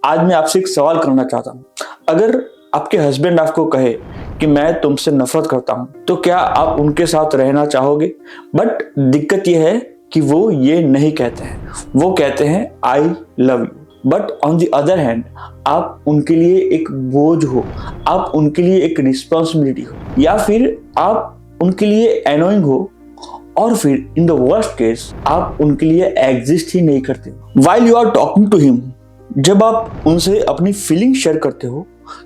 आज मैं आपसे एक सवाल करना चाहता हूँ। अगर आपके हस्बैंड आपको कहे कि मैं तुमसे नफरत करता हूँ, तो क्या आप उनके साथ रहना चाहोगे? बट दिक्कत यह है कि वो ये नहीं कहते हैं, वो कहते हैं I love you. But on the other hand आप उनके लिए एक बोझ हो, आप उनके लिए एक रिस्पॉन्सिबिलिटी हो, या फिर आप उनके लिए एनोइंग हो, और फिर इन द वर्स्ट केस आप उनके लिए एग्जिस्ट ही नहीं करते। While you are talking to him, जब आप उनसे अपनी फीलिंग शेयर करते हो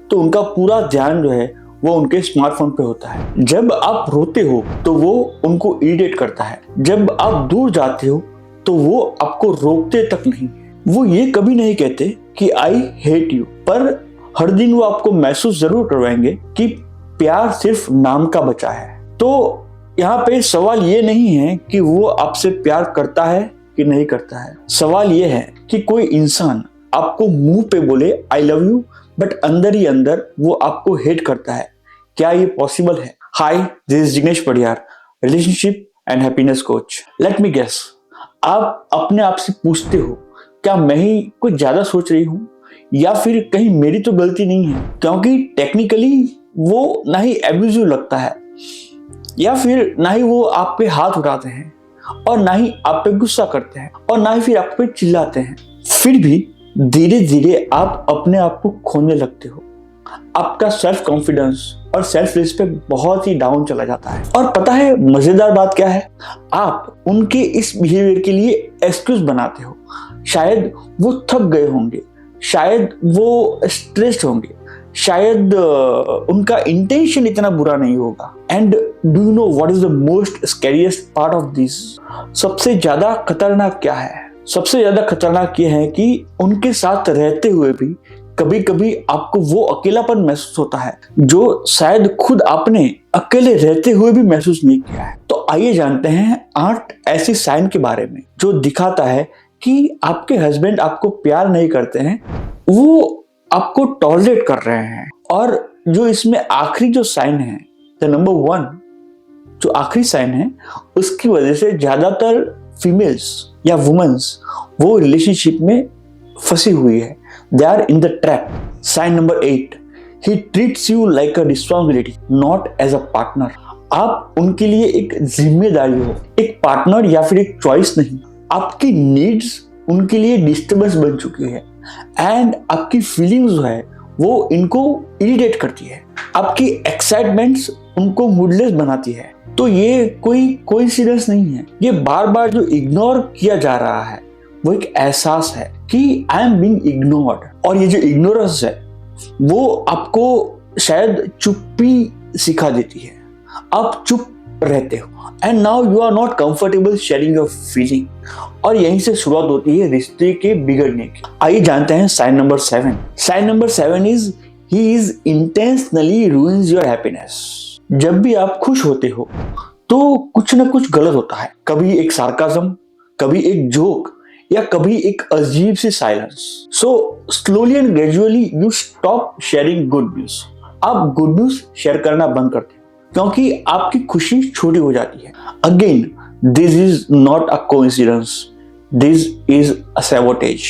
तो उनका पूरा ध्यान जो है वो उनके स्मार्टफोन पे होता है। जब आप रोते हो तो वो उनको इरिटेट करता है। जब आप दूर जाते हो तो वो आपको रोकते तक नहीं। वो ये कभी नहीं कहते कि आई हेट यू, पर हर दिन वो आपको महसूस जरूर करवाएंगे कि प्यार सिर्फ नाम का बचा है। तो यहाँ पे सवाल ये नहीं है कि वो आपसे प्यार करता है कि नहीं करता है। सवाल ये है कि कोई इंसान आपको मुंह पे बोले आई लव यू, बट अंदर ही अंदर वो आपको हेट करता है। क्या ये पॉसिबल है? Hi, this is Jignesh Padiyar, relationship and happiness coach. Let me guess, आप अपने आप से पूछते हो क्या मैं ही कुछ ज्यादा सोच रही हूँ, या फिर कहीं मेरी तो गलती नहीं है? क्योंकि टेक्निकली वो ना ही एब्यूजिव लगता है, या फिर ना ही वो आप पे हाथ उठाते हैं, और ना ही आप पे गुस्सा करते हैं, और ना ही फिर आप पे चिल्लाते हैं। फिर भी धीरे धीरे आप अपने आप को खोने लगते हो। आपका सेल्फ कॉन्फिडेंस और सेल्फ रिस्पेक्ट बहुत ही डाउन चला जाता है। और पता है मजेदार बात क्या है? आप उनके इस बिहेवियर के लिए एक्सक्यूज बनाते हो। शायद वो थक गए होंगे, शायद वो स्ट्रेस्ड होंगे, शायद उनका इंटेंशन इतना बुरा नहीं होगा। And do you know what is the most scariest part of this? सबसे ज्यादा खतरनाक क्या है? सबसे ज्यादा खतरनाक ये है कि उनके साथ रहते हुए भी कभी कभी आपको वो अकेलापन महसूस होता है जो शायद खुद आपने अकेले रहते हुए भी महसूस नहीं किया है। तो आइए जानते हैं 8 ऐसी साइन के बारे में जो दिखाता है कि आपके हस्बैंड आपको प्यार नहीं करते हैं, वो आपको टॉलरेट कर रहे हैं। और जो इसमें आखिरी जो साइन है, द नंबर 1, जो आखिरी साइन है, उसकी वजह से ज्यादातर फीमेल्स या वुमेन्स वो रिलेशनशिप में फंसी हुई है। They are in the trap. Sign number 8, he treats you like a responsibility not as a partner. आप उनके लिए एक जिम्मेदारी हो, एक पार्टनर या फिर एक चॉइस नहीं। आपकी नीड्स उनके लिए डिस्टर्बेंस बन चुकी है, एंड आपकी फीलिंग्स जो है वो इनको इरिटेट करती है। आपकी एक्साइटमेंट्स उनको मूडलेस बनाती है। तो ये कोई कोइंसिडेंस नहीं है, ये बार बार जो इग्नोर किया जा रहा है वो एक एहसास है कि आई एम बीइंग इग्नोर्ड। और ये जो इग्नोरेंस है वो आपको शायद चुप्पी सिखा देती है। आप चुप रहते हो, and now you are not comfortable sharing your feeling. और यहीं से शुरुआत होती है रिश्ते के बिगड़ने की। आइए जानते हैं sign number 7। Sign number 7 is he is intentionally ruins your happiness. जब भी आप खुश होते हो तो कुछ ना कुछ गलत होता है। कभी एक सार्काज्म, कभी एक जोक, या कभी एक अजीब सी silence. So slowly and gradually you stop sharing good news. आप गुड न्यूज शेयर करना बंद करते हो क्योंकि आपकी खुशी छोटी हो जाती है। Again, this is not a coincidence, this is a sabotage.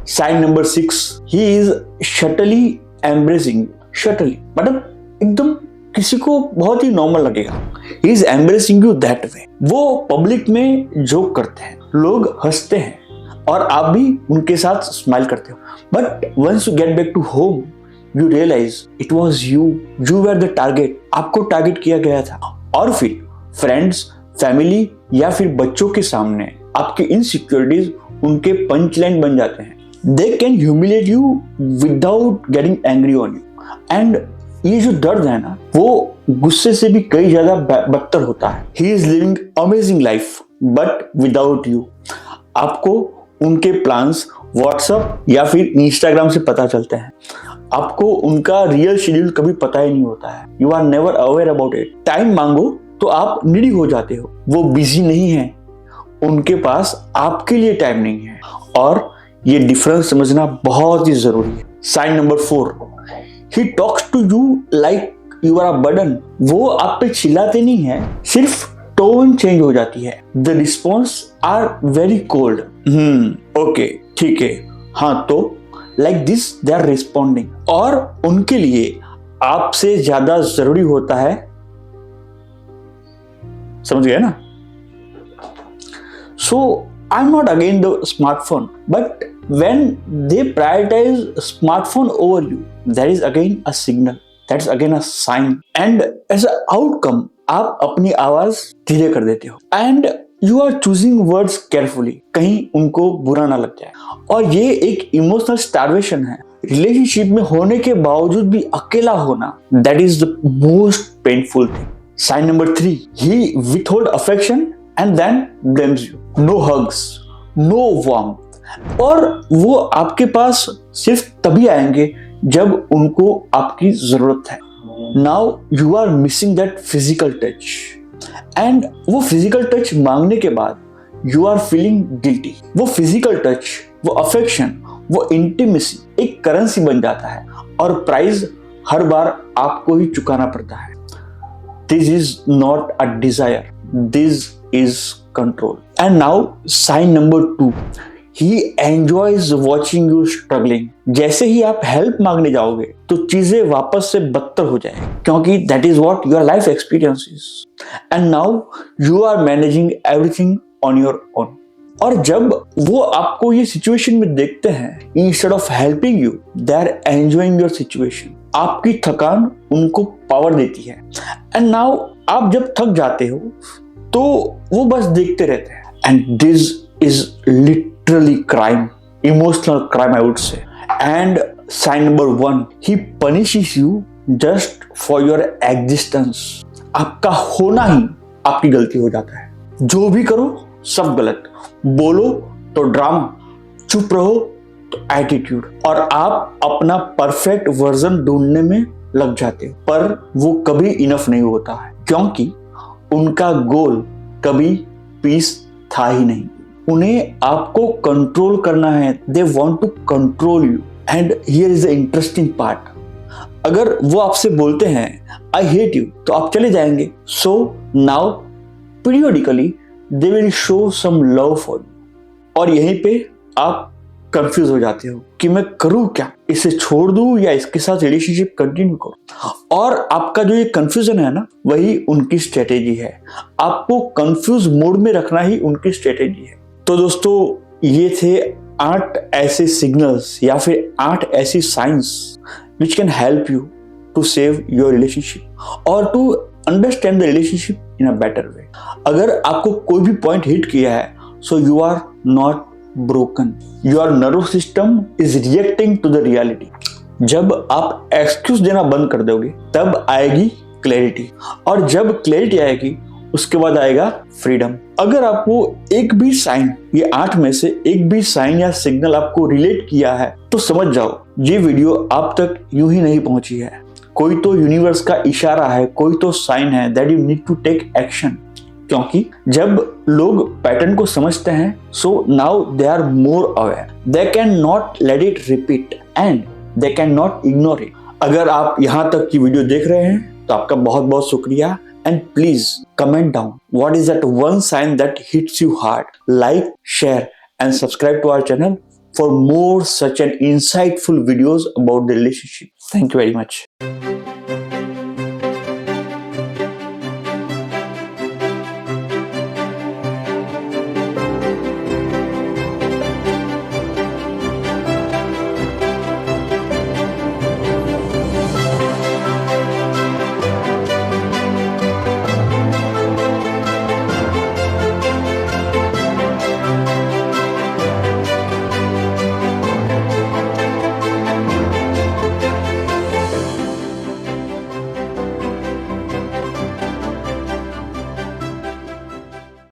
Sign number 6, he is subtly embracing. Subtly मतलब एकदम किसी को बहुत ही नॉर्मल लगेगा। He is embracing you that way. वो पब्लिक में जोक करते हैं, लोग हंसते हैं, और आप भी उनके साथ स्माइल करते हो। But once you get back to home you realise it was you were the target. आपको टारगेट किया गया था। और फिर फ्रेंड्स, फैमिली या फिर बच्चों के सामने आपकी इनसिक्योरिटीज उनके पंच लाइन बन जाते हैं। They can humiliate you without getting angry on you. And ये जो दर्द है ना, वो गुस्से से भी कई ज्यादा बदतर होता है। He is living amazing life but without you. आपको उनके प्लान्स व्हाट्सएप या फिर इंस्टाग्राम से पता चलते हैं। आपको उनका रियल शेड्यूल कभी पता ही नहीं होता है। You are never aware about it. Time मांगो तो आप नीडी हो जाते हो। वो बिजी नहीं है, उनके पास आपके लिए टाइम नहीं है। और ये डिफरेंस समझना बहुत ही जरूरी है। Sign number 4, he talks to you like you are a burden. वो आप पे चिल्लाते नहीं है, सिर्फ टोन चेंज हो जाती है। The response are very cold. Okay, ठीक है, हाँ तो like this they are responding, और उनके लिए आपसे ज्यादा जरूरी होता है, समझ गए ना? So I am not again the smartphone, but when they prioritize smartphone over you, that is again a signal, that's again a sign, and as an outcome आप अपनी आवाज धीरे कर देते हो and you are choosing words carefully, कहीं उनको बुरा ना लग जाए। और ये एक इमोशनल स्टार्वेशन है। रिलेशनशिप में होने के बावजूद भी अकेला होना, that is the most painful thing. Sign number 3, he withhold affection and then blames you. No hugs, no warmth, और वो आपके पास सिर्फ तभी आएंगे जब उनको आपकी जरूरत है। Now you are missing that physical touch, and वो फिजिकल टच मांगने के बाद यू आर फीलिंग गिल्टी। वो फिजिकल टच, वो अफेक्शन, वो इंटीमेसी एक करेंसी बन जाता है और प्राइस हर बार आपको ही चुकाना पड़ता है। This is not a desire, this is control. And now sine number 2, He enjoys watching you struggling. जैसे ही आप हेल्प मांगने जाओगे तो चीजें वापस से बदतर हो जाएगी, क्योंकि that is what your life experience is. And now you are managing everything on your own. और जब वो आपको ये सिचुएशन में देखते हैं, instead of helping you, they are enjoying your situation. आपकी थकान उनको पावर देती है। And now आप जब थक जाते हो तो वो बस देखते रहते हैं। And this is literally crime, emotional crime I would say. And sign number 1, he punishes you just for your existence. आपका होना ही आपकी गलती हो जाता है। जो भी करो सब गलत, बोलो तो ड्रामा, चुप रहो तो एटीट्यूड, और आप अपना परफेक्ट वर्जन ढूंढने में लग जाते हो। पर वो कभी इनफ नहीं होता है, क्योंकि उनका गोल कभी पीस था ही नहीं। उन्हें आपको कंट्रोल करना है, they want to control you. And here is the interesting part, अगर वो आपसे बोलते हैं आई हेट यू तो आप चले जाएंगे। So now periodically they will show some love for you, और यहीं पे आप कंफ्यूज हो जाते हो कि मैं करूं क्या, इसे छोड़ दूं या इसके साथ रिलेशनशिप कंटिन्यू करूं। और आपका जो ये कंफ्यूजन है ना, वही उनकी स्ट्रेटेजी है। आपको कंफ्यूज मोड में रखना ही उनकी स्ट्रेटेजी है। तो दोस्तों, ये थे 8 ऐसे सिग्नल्स या फिर 8 ऐसी science which can help you to save your relationship और to understand the relationship in a better way. अगर आपको कोई भी पॉइंट हिट किया है, so you are not broken, your nervous system is reacting to the reality. जब आप excuse देना बंद कर दोगे तब आएगी क्लैरिटी, और जब क्लैरिटी आएगी उसके बाद आएगा फ्रीडम। अगर आपको एक भी साइन, ये 8 में से एक भी साइन या सिग्नल आपको रिलेट किया है तो समझ जाओ ये वीडियो आप तक यूं ही नहीं पहुंची है। कोई तो यूनिवर्स का इशारा है, कोई तो साइन है that you need to take action. क्योंकि जब लोग पैटर्न को समझते हैं, so now they are more aware, they can not let it repeat and they can not ignore it. अगर आप यहाँ तक की वीडियो देख रहे हैं तो आपका बहुत बहुत शुक्रिया। And please comment down what is that one sign that hits you hard. Like, share and subscribe to our channel for more such an insightful videos about the relationship. Thank you very much.